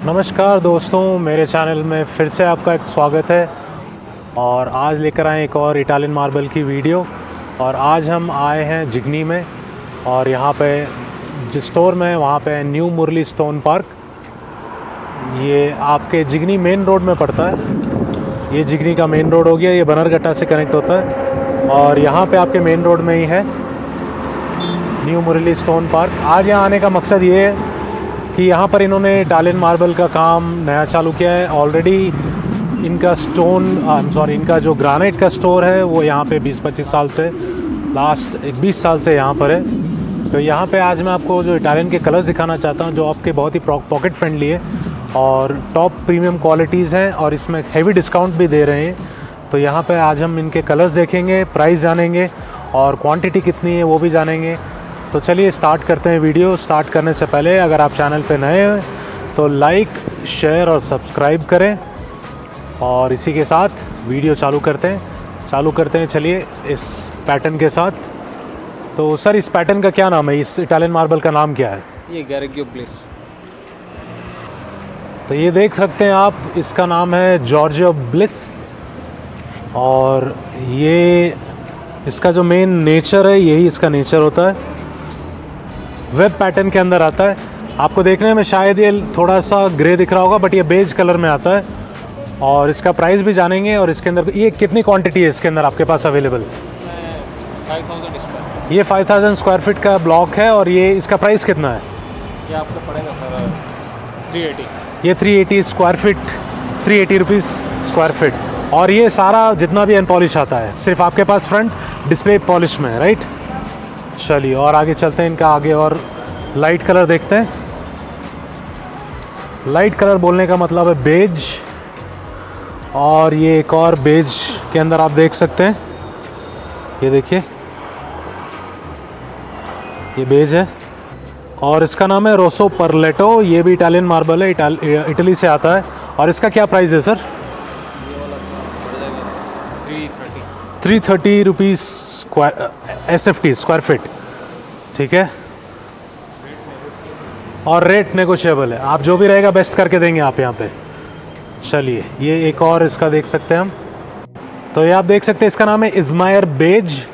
नमस्कार दोस्तों, मेरे चैनल में फिर से आपका एक स्वागत है। और आज लेकर आए एक और इटालियन मार्बल की वीडियो। और आज हम आए हैं जिगनी में, और यहाँ पे जिस स्टोर में वहाँ पे न्यू मुरली स्टोन पार्क। ये आपके जिगनी मेन रोड में पड़ता है। ये जिगनी का मेन रोड हो गया, ये बनरघट्टा से कनेक्ट होता है और यहाँ पे आपके मेन रोड में ही है न्यू मुरली स्टोन पार्क। आज यहाँ आने का मकसद ये है कि यहाँ पर इन्होंने इटालियन मार्बल का काम नया चालू किया है। ऑलरेडी इनका इनका जो ग्रानाइट का स्टोर है वो यहाँ पे 20-25 साल से, लास्ट 20 साल से यहाँ पर है। तो यहाँ पे आज मैं आपको जो इटालियन के कलर्स दिखाना चाहता हूँ, जो आपके बहुत ही पॉकेट फ्रेंडली है और टॉप प्रीमियम क्वालिटीज़ हैं, और इसमें हेवी डिस्काउंट भी दे रहे हैं। तो यहाँ पे आज हम इनके कलर्स देखेंगे, प्राइस जानेंगे और क्वांटिटी कितनी है वो भी जानेंगे। तो चलिए स्टार्ट करते हैं वीडियो। स्टार्ट करने से पहले अगर आप चैनल पे नए हैं तो लाइक, शेयर और सब्सक्राइब करें। और इसी के साथ वीडियो चालू करते हैं। चलिए इस पैटर्न के साथ। तो सर, इस पैटर्न का क्या नाम है? इस इटालियन मार्बल का नाम क्या है? ये गैरेगियो ब्लिस। तो ये देख सकते हैं आप, इसका नाम है जॉर्जियो ब्लिस। और ये इसका जो मेन नेचर है, यही इसका नेचर होता है। वेब पैटर्न के अंदर आता है। आपको देखने में शायद ये थोड़ा सा ग्रे दिख रहा होगा, बट ये बेज कलर में आता है। और इसका प्राइस भी जानेंगे। और इसके अंदर ये कितनी क्वांटिटी है इसके अंदर आपके पास अवेलेबल? 5000 ये 5000 स्क्वायर फीट का ब्लॉक है। और ये इसका प्राइस कितना है? ये आपको पड़ेगा सर 380। ये 380 square feet, 380 rupees square feet. और ये सारा जितना भी अनपॉलिश आता है सिर्फ आपके पास फ्रंट डिस्प्ले पॉलिश में है, राइट? चलिए और आगे चलते हैं। इनका आगे और लाइट कलर देखते हैं। लाइट कलर बोलने का मतलब है बेज। और ये एक और बेज के अंदर आप देख सकते हैं, ये देखिए, ये बेज है। और इसका नाम है रोसो परलेटो। ये भी इटालियन मार्बल है, इटली से आता है। और इसका क्या प्राइस है सर? ये वाला पड़ जाएगा 330 rupees square SFT square feet, ठीक है। और रेट नेगोशिएबल है, आप जो भी रहेगा बेस्ट करके देंगे आप यहाँ पे। चलिए ये एक और इसका देख सकते हैं हम। तो ये आप देख सकते हैं, इसका नाम है इज़मायर बेज।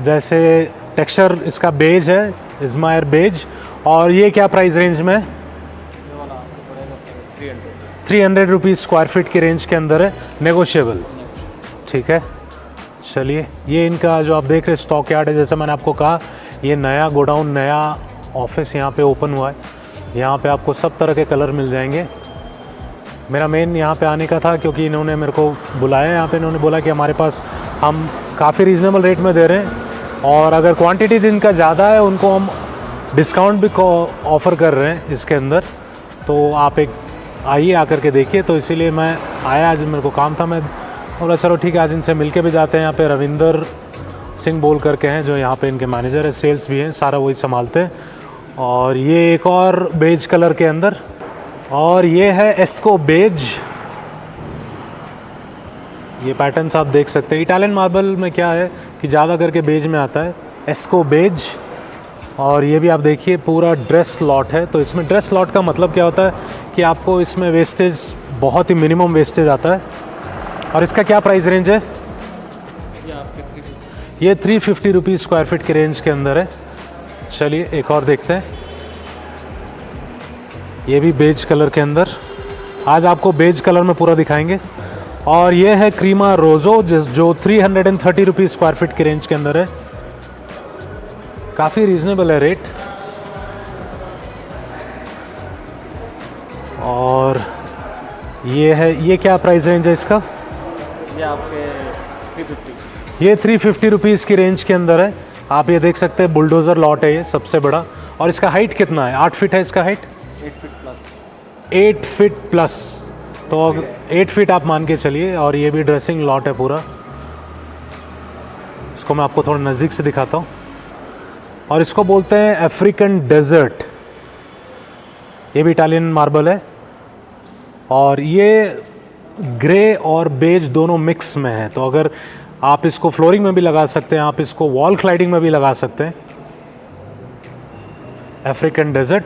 जैसे टेक्सचर इसका बेज है, इज़मायर बेज। और ये क्या प्राइस रेंज में? ये वाला आपको पड़ेगा सर 300 रुपीज़ स्क्वायर फीट की रेंज के अंदर है, नेगोशिएबल, ठीक है। चलिए ये इनका जो आप देख रहे हैं स्टॉक यार्ड है। जैसे मैंने आपको कहा, ये नया गोडाउन, नया ऑफिस यहाँ पे ओपन हुआ है। यहाँ पे आपको सब तरह के कलर मिल जाएंगे। मेरा मेन यहाँ पे आने का था क्योंकि इन्होंने मेरे को बुलाया यहाँ पे। इन्होंने बोला कि हमारे पास हम काफ़ी रीज़नेबल रेट में दे रहे हैं, और अगर क्वांटिटी दिन का ज़्यादा है उनको हम डिस्काउंट भी ऑफ़र कर रहे हैं इसके अंदर। तो आप एक आइए आकर के देखिए। तो इसीलिए मैं आया, आज मेरे को काम था। मैं बोला चलो ठीक है, आज इनसे मिल के भी जाते हैं। यहाँ पे रविंदर सिंह बोल करके हैं जो यहाँ पे इनके मैनेजर है, सेल्स भी हैं, सारा वही संभालते हैं। और ये एक और बेज कलर के अंदर, और ये है एस्को बेज। ये पैटर्न्स आप देख सकते हैं। इटालियन मार्बल में क्या है कि ज़्यादा करके बेज में आता है, एस्को बेज। और ये भी आप देखिए पूरा ड्रेस लॉट है। तो इसमें ड्रेस लॉट का मतलब क्या होता है कि आपको इसमें वेस्टेज बहुत ही मिनिमम वेस्टेज आता है। और इसका क्या प्राइस रेंज है? ये 350 रुपीज़ स्क्वायर फीट की रेंज के अंदर है। चलिए एक और देखते हैं। ये भी बेज कलर के अंदर, आज आपको बेज कलर में पूरा दिखाएंगे। और ये है क्रीमा रोज़ो, जो 330 रुपीज़ स्क्वायर फीट की रेंज के अंदर है। काफ़ी रीज़नेबल है रेट। और ये है, ये क्या प्राइस रेंज है इसका? ये आपके 350। ये 350 रुपीज़ की रेंज के अंदर है। आप ये देख सकते हैं, बुलडोज़र लॉट है ये सबसे बड़ा। और इसका हाइट कितना है? 8 फीट है इसका height. 8 feet plus. 8 feet plus, तो 8 फीट आप मान के चलिए। और ये भी ड्रेसिंग लॉट है पूरा। इसको मैं आपको थोड़ा नज़दीक से दिखाता हूँ। और इसको बोलते हैं अफ्रीकन डेजर्ट। ये भी इटालियन मार्बल है। और ये ग्रे और बेज दोनों मिक्स में है। तो अगर आप इसको फ्लोरिंग में भी लगा सकते हैं, आप इसको वॉल क्लाइडिंग में भी लगा सकते हैं। African desert.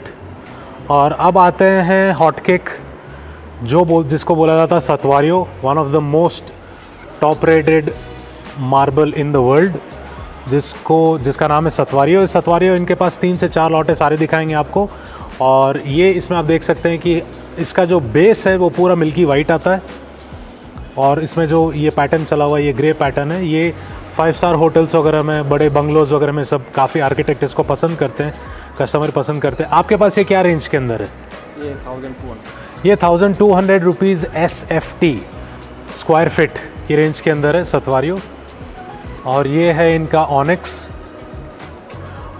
और अब आते हैं हॉट केक, जिसको बोला जाता है Statuario, one of the most top rated marble in the world, जिसका नाम है सतवारियो। सतवारियो इनके पास 3 से 4 लॉट है, सारे दिखाएंगे आपको। और ये इसमें आप देख सकते हैं कि इसका जो बेस है वो पूरा मिल्की वाइट आता है, और इसमें जो ये पैटर्न चला हुआ है ये ग्रे पैटर्न है। ये 5 स्टार होटल्स वगैरह में, बड़े बंगलोज वगैरह में सब काफ़ी आर्किटेक्ट इसको पसंद करते हैं, कस्टमर पसंद करते हैं। आपके पास ये क्या रेंज के अंदर है? ये 1200। ये 1200 रुपीज़ SFT स्क्वायर फिट की रेंज के अंदर है सतवारियो। और ये है इनका ऑनिक्स।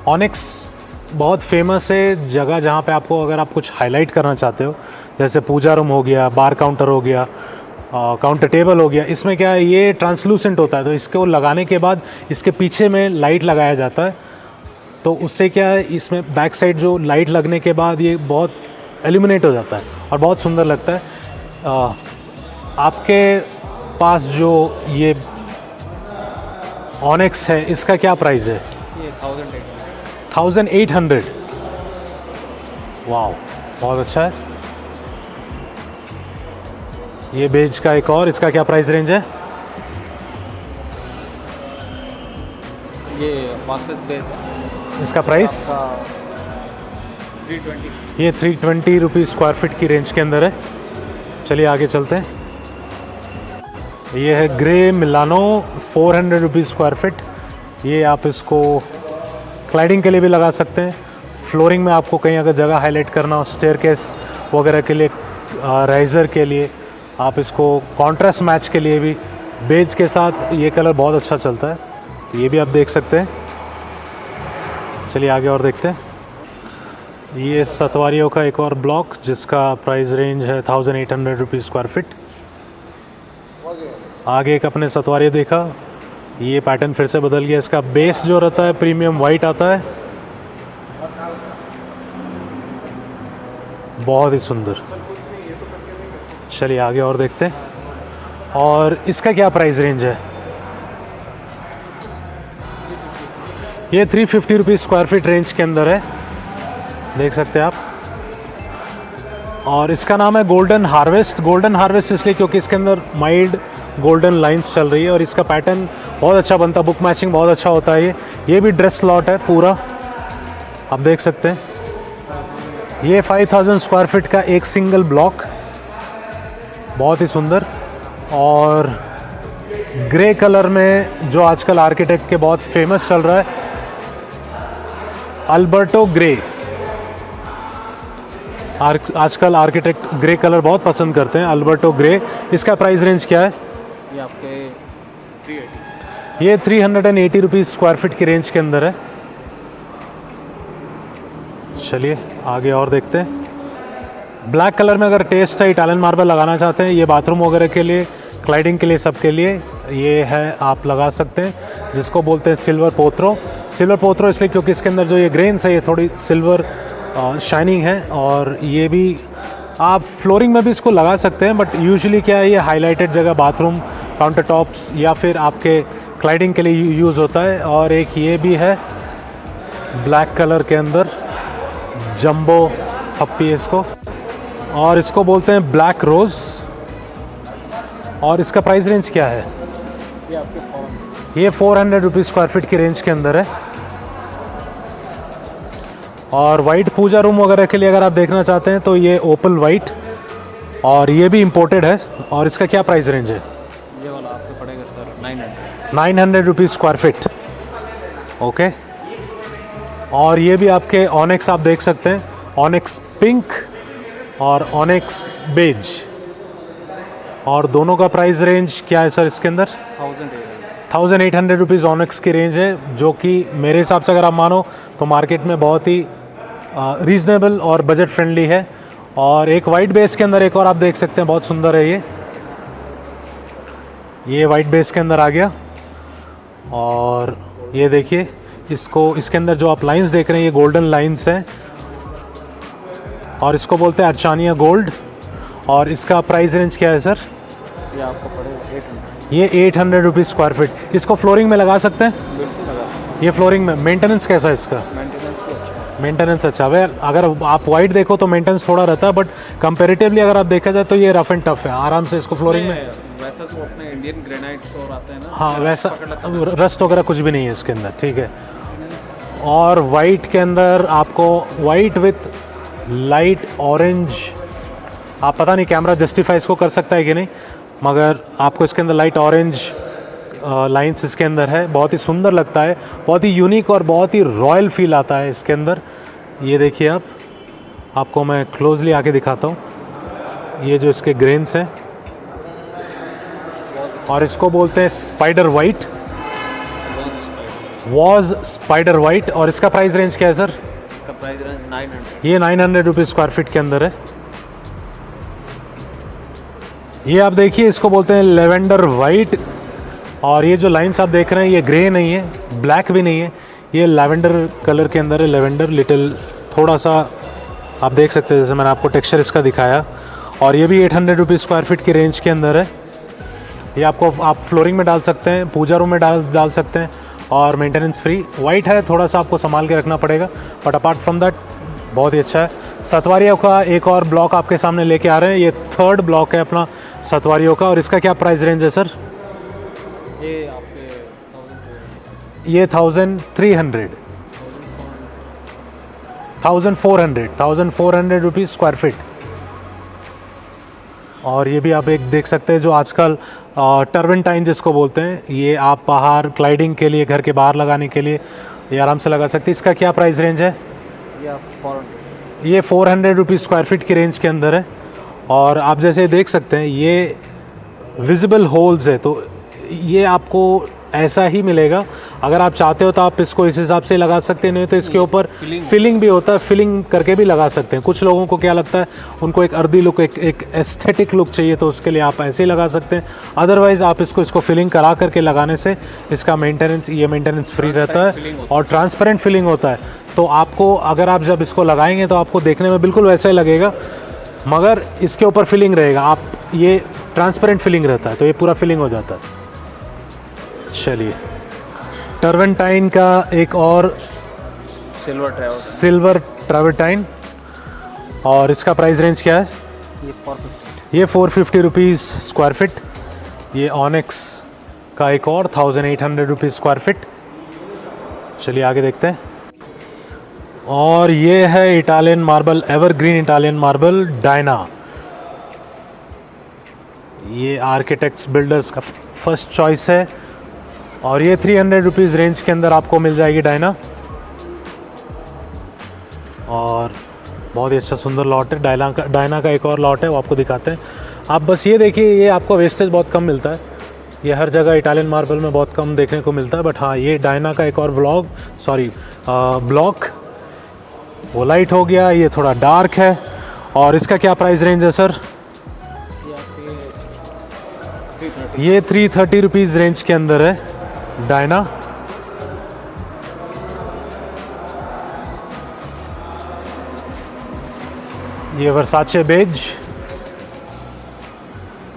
ऑनिक्स बहुत फेमस है जगह जहाँ पे आपको, अगर आप कुछ हाईलाइट करना चाहते हो, जैसे पूजा रूम हो गया, बार काउंटर हो गया, काउंटर टेबल हो गया, इसमें क्या है ये ट्रांसलूसेंट होता है, तो इसको लगाने के बाद इसके पीछे में लाइट लगाया जाता है, तो उससे क्या है इसमें बैक साइड जो लाइट लगने के बाद ये बहुत एल्यूमिनेट हो जाता है और बहुत सुंदर लगता है। आपके पास जो ये ऑनिक्स है इसका क्या प्राइस है? ये 1800। 1800। वाह, बहुत अच्छा है। ये बेज का एक और, इसका क्या प्राइस रेंज है? ये मास्टर्स बेस है, इसका प्राइस 320। ये 320 रुपीज़ स्क्वायर फिट की रेंज के अंदर है। चलिए आगे चलते हैं। ये है grey Milano, 400 rupees square feet. ये आप इसको क्लाइडिंग के लिए भी लगा सकते हैं, फ्लोरिंग में आपको कहीं अगर जगह हाईलाइट करना हो, स्टेयरकेस वगैरह के लिए, राइज़र के लिए, आप इसको कॉन्ट्रास्ट मैच के लिए भी, बेज के साथ ये कलर बहुत अच्छा चलता है, ये भी आप देख सकते हैं। चलिए आगे और देखते हैं। ये सतवारियों का एक और ब्लॉक जिसका प्राइस रेंज है 1800 रुपीज़ स्क्वायर फिट। आगे एक अपने सतवारिया देखा, ये पैटर्न फिर से बदल गया। इसका बेस जो रहता है प्रीमियम वाइट आता है, बहुत ही सुंदर। चलिए आगे और देखते हैं। और इसका क्या प्राइस रेंज है? ये 350 रुपीज़ स्क्वायर फीट रेंज के अंदर है, देख सकते हैं आप। और इसका नाम है गोल्डन हार्वेस्ट। गोल्डन हार्वेस्ट इसलिए क्योंकि इसके अंदर माइल्ड गोल्डन लाइंस चल रही है और इसका पैटर्न बहुत अच्छा बनता है, बुक मैचिंग बहुत अच्छा होता है। ये भी ड्रेस स्लॉट है पूरा, आप देख सकते हैं। ये 5000 स्क्वायर फीट का एक सिंगल ब्लॉक, बहुत ही सुंदर। और ग्रे कलर में जो आजकल आर्किटेक्ट के बहुत फेमस चल रहा है, अल्बर्टो ग्रे। आजकल आर्किटेक्ट ग्रे कलर बहुत पसंद करते हैं, अल्बर्टो ग्रे। इसका प्राइस रेंज क्या है? ये आपके 380। ये 380 रुपीज़ स्क्वायर फीट की रेंज के अंदर है। चलिए आगे और देखते हैं। ब्लैक कलर में अगर टेस्ट है, इटालियन मार्बल लगाना चाहते हैं, ये बाथरूम वगैरह के लिए, क्लाइडिंग के लिए, सब के लिए ये है, आप लगा सकते हैं, जिसको बोलते हैं सिल्वर पोत्रो। सिल्वर पोत्रो इसलिए क्योंकि इसके अंदर जो ये ग्रेन्स है ये थोड़ी सिल्वर शाइनिंग है। और ये भी आप फ्लोरिंग में भी इसको लगा सकते हैं, बट यूजुअली क्या है ये हाईलाइटेड जगह, बाथरूम, काउंटर टॉप्स या फिर आपके क्लाइडिंग के लिए यूज़ होता है। और एक ये भी है ब्लैक कलर के अंदर, जंबो थप्पी इसको, और इसको बोलते हैं ब्लैक रोज़। और इसका प्राइस रेंज क्या है? ये आपके 400। ये 400 रुपीज़ स्क्वायर फीट की रेंज के अंदर है। और वाइट पूजा रूम वगैरह के लिए अगर आप देखना चाहते हैं तो ये ओपल वाइट, और ये भी इम्पोर्टेड है। और इसका क्या प्राइस रेंज है? ये वाला आपको पड़ेगा sir 900। 900 rupees square feet. Okay. और ये भी आपके ऑनिक्स आप देख सकते हैं, ऑनिक्स पिंक और ऑनिक्स बेज। और दोनों का प्राइस रेंज क्या है सर इसके अंदर? 1800 रुपीज़ ऑनिक्स की रेंज है, जो कि मेरे हिसाब से अगर आप मानो तो मार्केट में बहुत ही रीज़नेबल और बजट फ्रेंडली है। और एक वाइट बेस के अंदर एक और आप देख सकते हैं, बहुत सुंदर है ये वाइट बेस के अंदर आ गया। और ये देखिए इसके अंदर जो आप लाइंस देख रहे हैं ये गोल्डन लाइंस हैं, और इसको बोलते हैं अर्चानिया गोल्ड। और इसका प्राइस रेंज क्या है सर? ये आपको पड़ेगा 800। ये 800 रुपीज़ स्क्वायर फीट। इसको फ्लोरिंग में लगा सकते हैं? बिल्कुल लगा। ये फ्लोरिंग में मेंटेनेंस कैसा है इसका? मेंटेनेंस भी अच्छा है। मेंटेनेंस अच्छा है। अगर आप वाइट देखो तो मेंटेनेंस थोड़ा रहता है, बट कंपेरेटिवली अगर आप देखा जाए तो ये रफ एंड टफ है, आराम से इसको फ्लोरिंग में। वैसा तो अपने इंडियन ग्रेनाइट्स और आते हैं ना, हाँ वैसा पकड़ लेता है। रस्ट वगैरह कुछ भी नहीं है इसके अंदर, ठीक है। और वाइट के अंदर आपको वाइट विथ लाइट ऑरेंज, आप पता नहीं कैमरा जस्टिफाई इसको कर सकता है कि नहीं, मगर आपको इसके अंदर लाइट ऑरेंज लाइंस इसके अंदर है। बहुत ही सुंदर लगता है, बहुत ही यूनिक और बहुत ही रॉयल फील आता है इसके अंदर। ये देखिए आप, आपको मैं क्लोजली आके दिखाता हूँ। ये जो इसके ग्रेन्स हैं, और इसको बोलते हैं spider white, was spider white. और इसका प्राइस रेंज क्या है सर? इसका प्राइस रेंज 900। ये 900 रुपीज़ स्क्वायर फीट के अंदर है। ये आप देखिए, इसको बोलते हैं लेवेंडर वाइट। और ये जो लाइंस आप देख रहे हैं, ये ग्रे नहीं है, ब्लैक भी नहीं है, ये लेवेंडर कलर के अंदर है। लेवेंडर लिटिल थोड़ा सा आप देख सकते हैं, जैसे मैंने आपको टेक्सचर इसका दिखाया। और ये भी 800 रुपीज़ स्क्वायर फीट की रेंज के अंदर है। ये आपको आप फ्लोरिंग में डाल सकते हैं, पूजा रूम में डाल सकते हैं, और मेंटेनेंस फ्री। वाइट है, थोड़ा सा आपको संभाल के रखना पड़ेगा, बट अपार्ट फ्रॉम दैट बहुत ही अच्छा है। सतवारियों का एक और ब्लॉक आपके सामने लेके आ रहे हैं। ये 3rd ब्लॉक है अपना सतवारियों का। और इसका क्या प्राइस रेंज है सर? ये आपके ये 1300 1400 रुपीज़ स्क्वायर फीट। और ये भी आप एक देख सकते हैं, जो आजकल टर्वेंटाइन जिसको बोलते हैं, ये आप बाहर क्लाइडिंग के लिए, घर के बाहर लगाने के लिए ये आराम से लगा सकते हैं। इसका क्या प्राइस रेंज है? ये आप 400। ये 400 रुपीज़ स्क्वायर फीट की रेंज के अंदर है। और आप जैसे देख सकते हैं, ये विजिबल होल्स है, तो ये आपको ऐसा ही मिलेगा। अगर आप चाहते हो तो आप इसको इस हिसाब से लगा सकते हैं, नहीं तो इसके ऊपर फिलिंग भी होता है, फिलिंग करके भी लगा सकते हैं। कुछ लोगों को क्या लगता है, उनको एक अर्दी लुक, एक एस्थेटिक लुक चाहिए, तो उसके लिए आप ऐसे ही लगा सकते हैं। अदरवाइज़ आप इसको फिलिंग करा करके लगाने से इसका मेंटेनेंस फ्री रहता है और ट्रांसपेरेंट फिलिंग होता है। तो आपको, अगर आप जब इसको लगाएंगे तो आपको देखने में बिल्कुल वैसा ही लगेगा, मगर इसके ऊपर फिलिंग रहेगा। आप ये ट्रांसपेरेंट फिलिंग रहता है, तो ये पूरा फिलिंग हो जाता है। चलिए, टर्वेंटाइन का एक और सिल्वर ट्रावर्टाइन, और इसका प्राइस रेंज क्या है? ये 450। ये 450 रुपीज़ स्क्वायर फीट। ये ऑनिक्स का एक और 1800 रुपीज़ स्क्वायर फीट। चलिए आगे देखते हैं। और ये है Italian marble, evergreen Italian marble Diana. ये आर्किटेक्ट्स बिल्डर्स का फर्स्ट चॉइस है, और ये 300 रुपीज़ रेंज के अंदर आपको मिल जाएगी डायना। और बहुत ही अच्छा सुंदर लॉट है डायना का एक और लॉट है, वो आपको दिखाते हैं। आप बस ये देखिए, ये आपको वेस्टेज बहुत कम मिलता है, ये हर जगह इटालियन मार्बल में बहुत कम देखने को मिलता है। बट हाँ, ये डायना का एक और ब्लॉक, वो लाइट हो गया, ये थोड़ा डार्क है। और इसका क्या प्राइस रेंज है सर? ये 330 रुपीज़ रेंज के अंदर है डायना। ये वर्साचे बेज।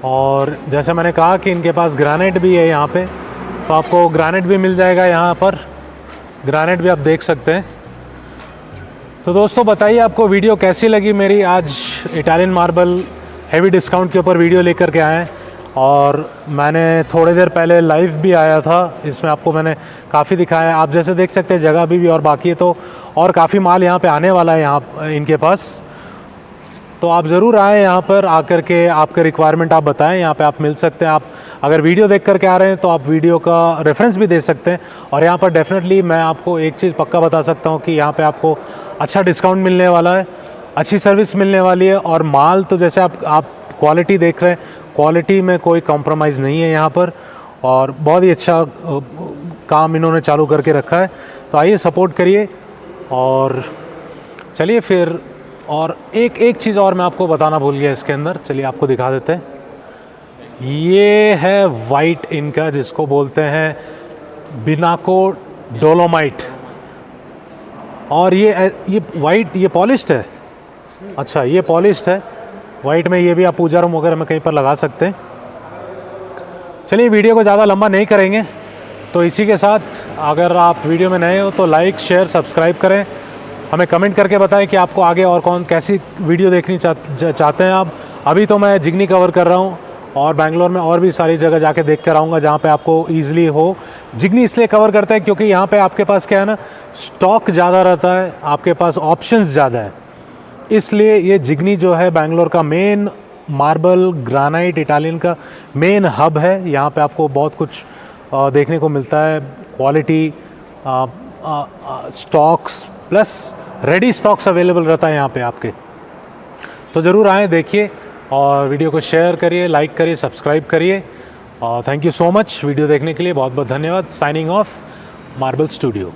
और जैसे मैंने कहा कि इनके पास ग्रेनाइट भी है यहाँ पे, तो आपको ग्रेनाइट भी मिल जाएगा यहाँ पर। ग्रेनाइट भी आप देख सकते हैं। तो दोस्तों बताइए आपको वीडियो कैसी लगी मेरी। आज इटालियन मार्बल हेवी डिस्काउंट के ऊपर वीडियो लेकर के आए हैं, और मैंने थोड़ी देर पहले लाइव भी आया था, इसमें आपको मैंने काफ़ी दिखाया। आप जैसे देख सकते हैं जगह भी और बाकी है, तो और काफ़ी माल यहाँ पे आने वाला है यहाँ इनके पास। तो आप ज़रूर आएँ यहाँ पर, आकर के आपके रिक्वायरमेंट आप बताएं, यहाँ पे आप मिल सकते हैं। आप अगर वीडियो देख करके आ रहे हैं तो आप वीडियो का रेफरेंस भी दे सकते हैं। और यहाँ पर डेफिनेटली मैं आपको एक चीज़ पक्का बता सकता हूँ कि यहाँ पे आपको अच्छा डिस्काउंट मिलने वाला है, अच्छी सर्विस मिलने वाली है। और माल तो जैसे आप क्वालिटी देख रहे हैं, क्वालिटी में कोई कॉम्प्रोमाइज़ नहीं है यहाँ पर, और बहुत ही अच्छा काम इन्होंने चालू करके रखा है। तो आइए सपोर्ट करिए। और चलिए फिर, और एक चीज़ और मैं आपको बताना भूल गया इसके अंदर, चलिए आपको दिखा देते हैं। ये है वाइट इनका, जिसको बोलते हैं बिनाको डोलोमाइट। और ये वाइट, ये पॉलिश्ड है। अच्छा, ये पॉलिश्ड है वाइट में। ये भी आप पूजा रूम वगैरह में कहीं पर लगा सकते हैं। चलिए वीडियो को ज़्यादा लंबा नहीं करेंगे, तो इसी के साथ अगर आप वीडियो में नए हो तो लाइक शेयर सब्सक्राइब करें, हमें कमेंट करके बताएं कि आपको आगे और कैसी वीडियो देखनी चाहते हैं आप। अभी तो मैं जिगनी कवर कर रहा हूँ और बैंगलोर में और भी सारी जगह जाके देख कर आऊँगा जहाँ पे आपको ईजिली हो। जिगनी इसलिए कवर करते हैं क्योंकि यहाँ पे आपके पास क्या है ना, स्टॉक ज़्यादा रहता है, आपके पास ऑप्शंस ज़्यादा है, इसलिए ये जिगनी जो है बैंगलोर का मेन मार्बल ग्रानाइट इटालियन का मेन हब है। यहाँ पे आपको बहुत कुछ देखने को मिलता है, quality, stocks plus ready stocks available रहता है यहाँ पे आपके। तो ज़रूर आएँ, देखिए और वीडियो को शेयर करिए, लाइक करिए, सब्सक्राइब करिए। और thank you so much video देखने के लिए, बहुत बहुत धन्यवाद। Signing off marble studio.